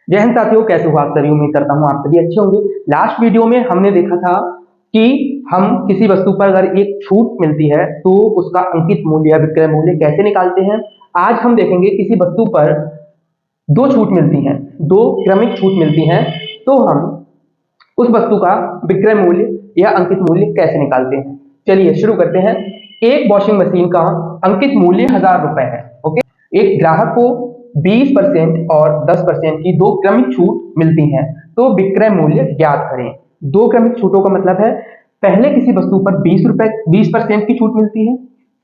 जय हिंद साथियों, कैसे हो आप सभी। उम्मीद करता हूँ आप सभी अच्छे होंगे। लास्ट वीडियो में हमने देखा था कि हम किसी वस्तु पर अगर एक छूट मिलती है तो उसका अंकित मूल्य या विक्रय मूल्य कैसे निकालते हैं। आज हम देखेंगे किसी वस्तु पर दो छूट मिलती हैं, दो क्रमिक छूट मिलती हैं, तो हम उस वस्तु का विक्रय मूल्य या अंकित मूल्य कैसे निकालते हैं। चलिए शुरू करते हैं। एक वॉशिंग मशीन का अंकित मूल्य 1000 रुपए है। ओके, एक ग्राहक को 20% और 10% की दो क्रमिक छूट मिलती हैं, तो विक्रय मूल्य ज्ञात करें। दो क्रमिक छूटों का मतलब है पहले किसी वस्तु पर 20% की छूट मिलती है,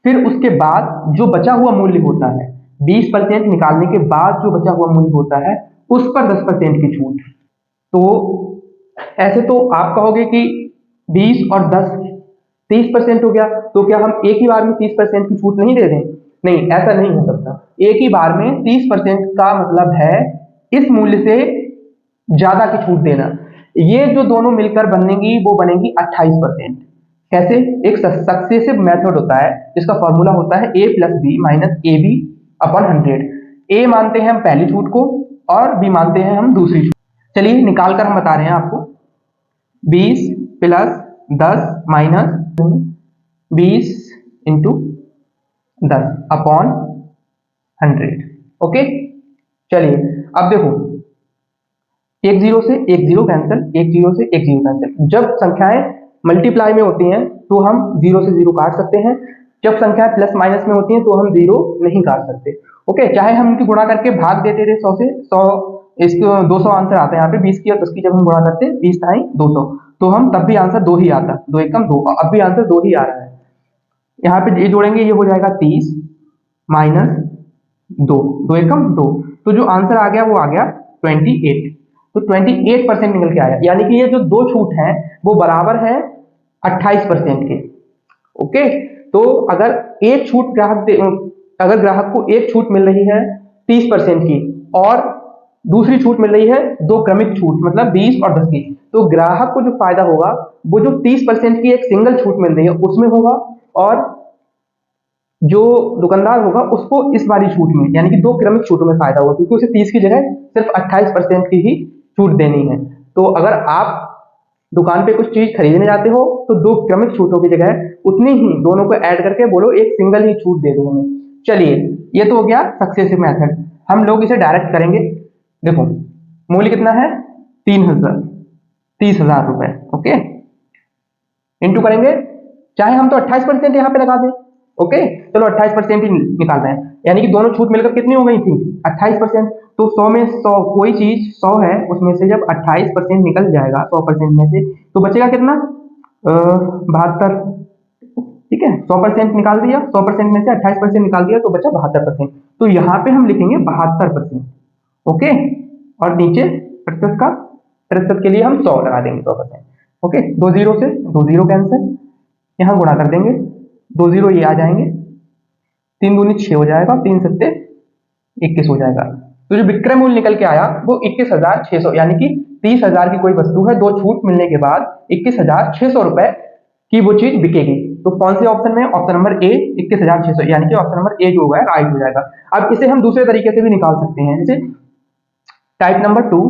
फिर उसके बाद जो बचा हुआ मूल्य होता है 20% निकालने के बाद जो बचा हुआ मूल्य होता है उस पर 10% की छूट। तो ऐसे तो आप कहोगे कि 20 और 10 30% हो गया, तो क्या हम एक ही बार में 30% की छूट नहीं दे दें? नहीं, ऐसा नहीं हो सकता। एक ही बार में 30% का मतलब है इस मूल्य से ज्यादा की छूट देना। ये जो दोनों मिलकर बनेंगी वो बनेगी 28%। कैसे? एक सक्सेसिव मेथड होता है जिसका फॉर्मूला होता है a plus B minus A B upon 100। A मानते हैं हम पहली छूट को और बी मानते हैं हम दूसरी छूट। चलिए निकाल कर हम बता रहे हैं आपको। 20 plus 10 minus 20 into 10 upon 100। Okay, चलिए अब देखो, एक जीरो से एक जीरो कैंसिल, एक जीरो से एक जीरो कैंसिल। जब संख्याएं मल्टीप्लाई में होती हैं तो हम जीरो से जीरो काट सकते हैं, जब संख्याएं प्लस माइनस में होती हैं तो हम जीरो नहीं काट सकते। ओके, चाहे हम इनकी गुणा करके भाग देते थे 100 से 100, इसको 200 आंसर आता है यहाँ पे। 20 की और 10 की जब हम गुणा करते 20 ताई 200, तो हम तब भी आंसर 2 ही आता, 2 एकम 2, अब भी आंसर 2 ही आ रहा है। यहाँ पे ये जोड़ेंगे, ये हो जाएगा 30 माइनस 2, 2 एकम 2, तो जो आंसर आ गया वो आ गया 28। तो 28% निकल के आया, यानी कि ये जो दो छूट है वो बराबर है 28% के। ओके, तो अगर एक छूट अगर ग्राहक को एक छूट मिल रही है 30% की और दूसरी छूट मिल रही है दो क्रमिक छूट मतलब 20 और 10 की, तो ग्राहक को जो फायदा होगा वो जो 30% की एक सिंगल छूट मिल रही है उसमें होगा, और जो दुकानदार होगा उसको इस वाली छूट में यानी कि दो क्रमिक छूटों में फायदा होगा, क्योंकि उसे 30 की जगह सिर्फ 28% की ही छूट देनी है। तो अगर आप दुकान पे कुछ चीज खरीदने जाते हो तो दो क्रमिक छूटों की जगह उतनी ही दोनों को ऐड करके बोलो एक सिंगल ही छूट दे दो हमें। चलिए, ये तो हो गया सक्सेसिव मेथड। हम लोग इसे डायरेक्ट करेंगे। देखो, मूल्य कितना है? 30,000 रुपए। ओके, इंटू करेंगे, चाहे हम तो 28% यहाँ पे लगा दें। ओके, चलो 28% ही निकालना है, यानी कि दोनों छूट मिलकर कितनी हो गई थी? 28%। तो 100 में 100, कोई चीज 100 है उसमें से जब 28% निकल जाएगा 100% में से, तो बचेगा कितना? 72। ठीक है, 100% निकाल दिया, 100% में से 28% निकाल दिया तो बचा 72%। तो यहाँ पे हम लिखेंगे 72%। ओके, और नीचे प्रतिशत का, प्रतिशत के लिए हम 100 लगा देंगे, 100%। ओके, दो जीरो से दो जीरो कैंसिल, यहाँ गुणा कर देंगे, दो जीरो ये आ जाएंगे, 3 दूनी 6 हो जाएगा, 3 सत्ते 21 हो जाएगा। तो जो विक्रय मूल्य निकल के आया वो 21,600, यानी कि 30,000 की कोई वस्तु है, दो छूट मिलने के बाद 21,600 रुपए की वो चीज बिकेगी। तो कौन से ऑप्शन में? ऑप्शन नंबर ए 21,600, यानी कि ऑप्शन नंबर ए जो होगा राइट हो जाएगा। अब इसे हम दूसरे तरीके से भी निकाल सकते हैं, जैसे टाइप नंबर 2,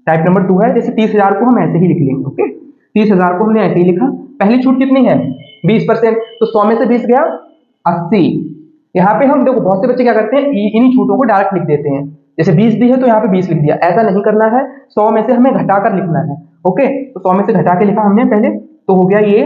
टाइप नंबर 2 है, जैसे 30,000 को हम ऐसे ही लिख लेंगे। ओके, 30,000 को हमने ऐसे ही लिखा, पहली छूट कितनी है? 20%, तो 100 में से 20 गया 80। यहाँ पे हम देखो बहुत से बच्चे क्या करते हैं, इन्हीं छूटों को डायरेक्ट लिख देते हैं, जैसे 20 दी है तो यहाँ पे 20 लिख दिया। ऐसा नहीं करना है, 100 में से हमें घटाकर लिखना है। ओके, तो 100 में से घटा के लिखा हमने पहले, तो हो गया ये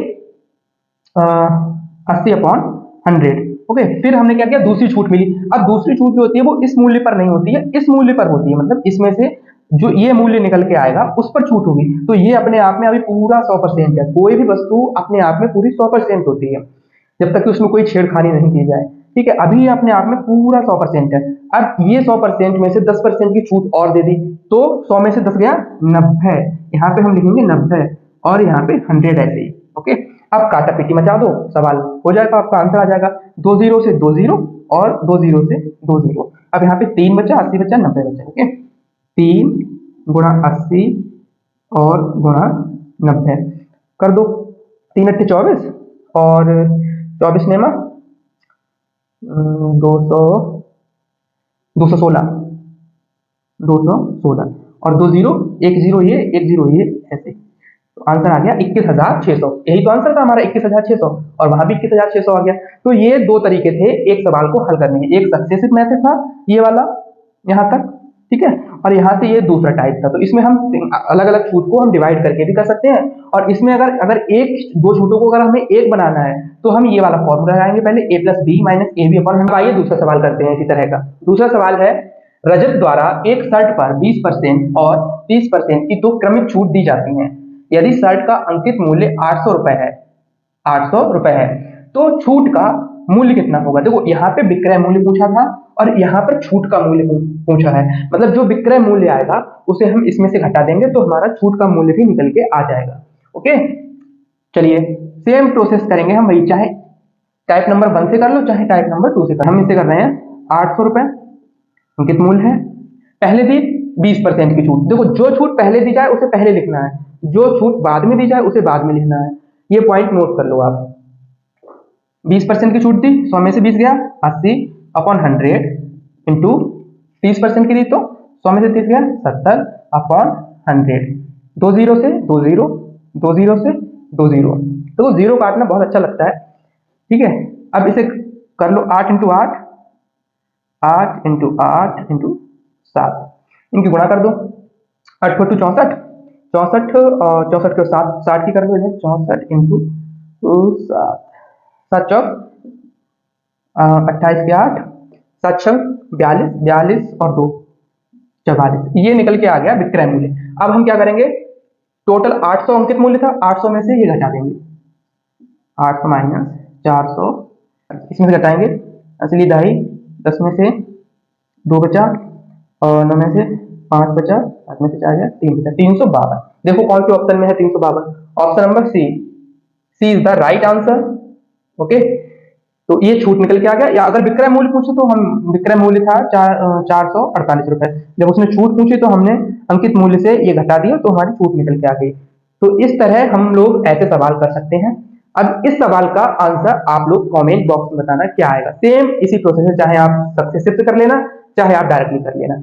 80 अपॉन 100। ओके, फिर हमने क्या किया, दूसरी छूट मिली। अब दूसरी छूट जो होती है वो इस मूल्य पर नहीं होती है, इस मूल्य पर होती है, मतलब इसमें से जो ये मूल्य निकल के आएगा उस पर छूट होगी। तो ये अपने आप में अभी पूरा 100% है। कोई भी वस्तु अपने आप में पूरी 100% होती है जब तक कि उसमें कोई छेड़खानी नहीं की जाए। ठीक है, अभी ये अपने आप में पूरा 100% है। अब ये 100% में से 10% की छूट और दे दी, तो 100 में से 10 गया 90। यहाँ पे हम लिखेंगे 90 और यहाँ पे 100 ऐसे ही। ओके, अब काटा पीटी मचा दो, सवाल हो जाएगा, आपका आंसर आ जाएगा। दो जीरो से दो जीरो और दो जीरो से दो जीरो। अब यहाँ पे 3 बचा, 80 बचा, 90 बचा। ओके, 3 गुणा 80 और गुणा 90 कर दो, 3 अट्ठे 24 और 24 नेमा 200, 216। 216 और 2 जीरो, एक जीरो ये, एक जीरो ये, ऐसे। तो आंसर आ गया 21,600। यही तो आंसर था हमारा 21,600, और वहां भी 21,600 आ गया। तो ये दो तरीके थे एक सवाल को हल करने के। एक सक्सेसिव मेथड था ये वाला यहाँ तक, ठीक है, और यहाँ से ये दूसरा टाइप था। तो इसमें हम अलग अलग छूट को हम डिवाइड करके भी कर सकते हैं, और इसमें अगर अगर एक दो छूटों को अगर हमें एक बनाना है तो हम ये वाला फॉर्मूला लगाएंगे पहले, a plus B minus A B upon. हम आइए दूसरा सवाल करते हैं इसी तरह का। दूसरा सवाल है, रजत द्वारा एक शर्ट पर 20% और 30% की दो क्रमिक छूट दी जाती है। यदि शर्ट का अंकित मूल्य 800 रुपए है, 800 रुपए है, तो छूट का मूल्य कितना होगा? देखो यहाँ पे विक्रय मूल्य पूछा था और यहाँ पर छूट का मूल्य पूछा है। मतलब जो विक्रय मूल्य आएगा उसे हम इसमें से घटा देंगे तो हमारा छूट का मूल्य भी निकल के आ जाएगा। ओके, चलिए सेम प्रोसेस करेंगे हम वही, चाहे टाइप नंबर 1 से कर लो चाहे टाइप नंबर 2 से कर। हम इसे कर रहे हैं 800 रुपए अंकित मूल्य है, पहले दी 20% की छूट। देखो जो छूट पहले दी जाए उसे पहले लिखना है, जो छूट बाद में दी जाए उसे बाद में लिखना है। ये पॉइंट नोट कर लो आप। 20% की छूट दी, 100 में से 20 गया 80 अपॉन 100 इंटू 30% की दी तो 100 में से 30 गया 70 अपॉन 100। 2 जीरो से 2 जीरो, 2 जीरो से 2 जीरो, तो जीरो काटना बहुत अच्छा लगता है, ठीक है। अब इसे कर लो 8 इंटू 8, 8 इंटू 8 इंटू 7, इनकी गुणा कर दो। 8 फोर 64, 64 64 के 60 की कर दो इधर, 64 इंटू 7, 7 चौक 28 के 8, 7 छक 42, 42 और 2 44, ये निकल के आ गया विक्रय मूल्य। अब हम क्या करेंगे, टोटल 800 अंकित मूल्य था, 800 में से ये घटा देंगे, 800 माइनस 400, इसमें से घटाएंगे, असली दहाई 10 में से 2 बचा और 9 में से 5 बचा, 7 में से 4 गया 3 बचा, 352। देखो कौन से ऑप्शन में है 352? Option number C, C is the right answer. Okay, तो ये छूट निकल के आ गया। या अगर विक्रय मूल्य पूछे तो हम, विक्रय मूल्य था 448 रुपए, जब उसने छूट पूछी तो हमने अंकित मूल्य से ये घटा दिया तो हमारी छूट निकल के आ गई। तो इस तरह हम लोग ऐसे सवाल कर सकते हैं। अब इस सवाल का आंसर आप लोग कमेंट बॉक्स में बताना क्या आएगा। सेम इसी प्रोसेस है, चाहे आप सक्सेसिव से कर लेना चाहे आप डायरेक्टली कर लेना।